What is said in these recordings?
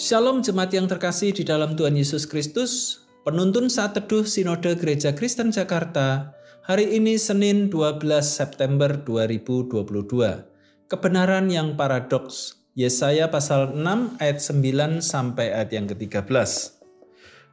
Shalom jemaat yang terkasih di dalam Tuhan Yesus Kristus. Penuntun Saat Teduh Sinode Gereja Kristen Jakarta. Hari ini Senin 12 September 2022. Kebenaran yang paradoks. Yesaya pasal 6 ayat 9 sampai ayat yang ke-13.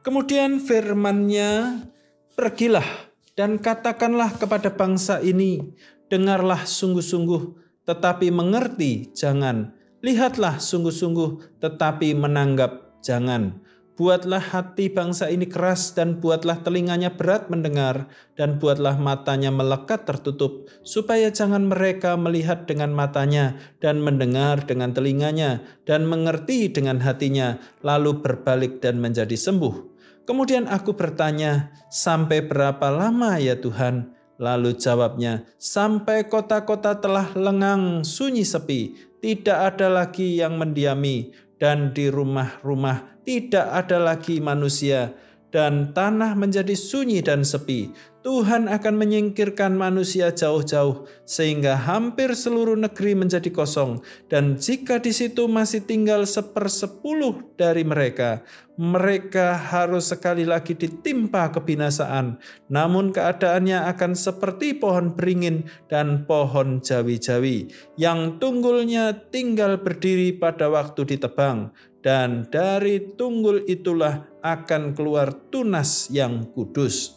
Kemudian firman-Nya, "Pergilah dan katakanlah kepada bangsa ini, dengarlah sungguh-sungguh, tetapi mengerti jangan. Lihatlah sungguh-sungguh, tetapi menanggap jangan. Buatlah hati bangsa ini keras dan buatlah telinganya berat mendengar dan buatlah matanya melekat tertutup, supaya jangan mereka melihat dengan matanya dan mendengar dengan telinganya dan mengerti dengan hatinya, lalu berbalik dan menjadi sembuh. Kemudian aku bertanya, sampai berapa lama ya Tuhan? Lalu jawabnya, sampai kota-kota telah lengang sunyi sepi, tidak ada lagi yang mendiami, dan di rumah-rumah tidak ada lagi manusia, dan tanah menjadi sunyi dan sepi. Tuhan akan menyingkirkan manusia jauh-jauh, sehingga hampir seluruh negeri menjadi kosong. Dan jika di situ masih tinggal 1/10 dari mereka, mereka harus sekali lagi ditimpa kebinasaan. Namun keadaannya akan seperti pohon beringin dan pohon jawi-jawi, yang tunggulnya tinggal berdiri pada waktu ditebang. Dan dari tunggul itulah akan keluar tunas yang kudus."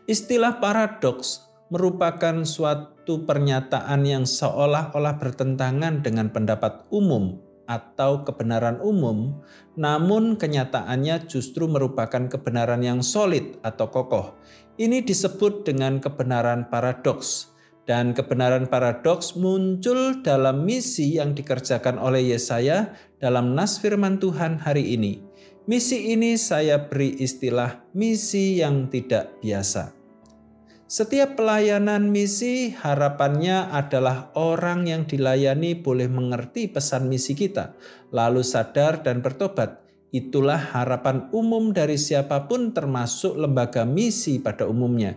Istilah paradoks merupakan suatu pernyataan yang seolah-olah bertentangan dengan pendapat umum atau kebenaran umum, namun kenyataannya justru merupakan kebenaran yang solid atau kokoh. Ini disebut dengan kebenaran paradoks. Dan kebenaran paradoks muncul dalam misi yang dikerjakan oleh Yesaya dalam nas firman Tuhan hari ini. Misi ini saya beri istilah misi yang tidak biasa. Setiap pelayanan misi harapannya adalah orang yang dilayani boleh mengerti pesan misi kita, lalu sadar dan bertobat. Itulah harapan umum dari siapapun termasuk lembaga misi pada umumnya.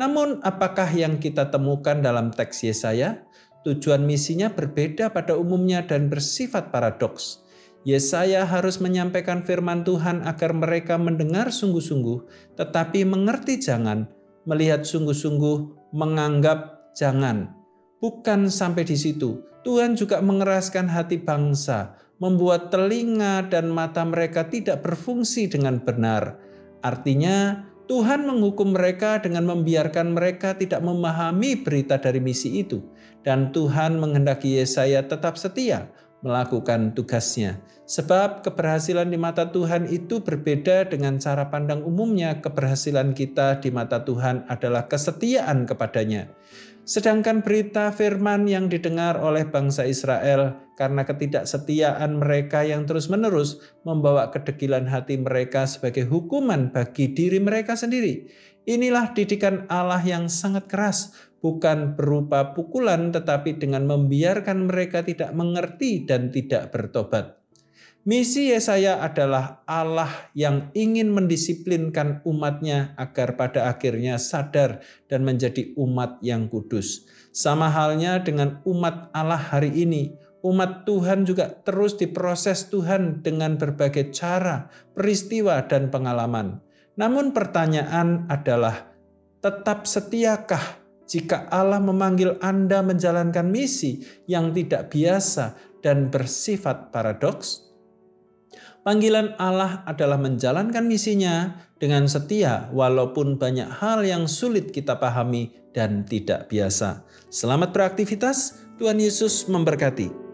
Namun apakah yang kita temukan dalam teks Yesaya? Tujuan misinya berbeda pada umumnya dan bersifat paradoks. Yesaya harus menyampaikan firman Tuhan agar mereka mendengar sungguh-sungguh, tetapi mengerti jangan, melihat sungguh-sungguh, menganggap jangan. Bukan sampai di situ, Tuhan juga mengeraskan hati bangsa, membuat telinga dan mata mereka tidak berfungsi dengan benar. Artinya, Tuhan menghukum mereka dengan membiarkan mereka tidak memahami berita dari misi itu. Dan Tuhan menghendaki Yesaya tetap setia melakukan tugasnya. Sebab keberhasilan di mata Tuhan itu berbeda dengan cara pandang umumnya. Keberhasilan kita di mata Tuhan adalah kesetiaan kepadanya. Sedangkan berita firman yang didengar oleh bangsa Israel karena ketidaksetiaan mereka yang terus-menerus membawa kedegilan hati mereka sebagai hukuman bagi diri mereka sendiri. Inilah didikan Allah yang sangat keras, bukan berupa pukulan tetapi dengan membiarkan mereka tidak mengerti dan tidak bertobat. Misi Yesaya adalah Allah yang ingin mendisiplinkan umatnya agar pada akhirnya sadar dan menjadi umat yang kudus. Sama halnya dengan umat Allah hari ini, umat Tuhan juga terus diproses Tuhan dengan berbagai cara, peristiwa, dan pengalaman. Namun pertanyaan adalah, tetap setiakah jika Allah memanggil Anda menjalankan misi yang tidak biasa dan bersifat paradoks? Panggilan Allah adalah menjalankan misinya dengan setia walaupun banyak hal yang sulit kita pahami dan tidak biasa. Selamat beraktivitas, Tuhan Yesus memberkati.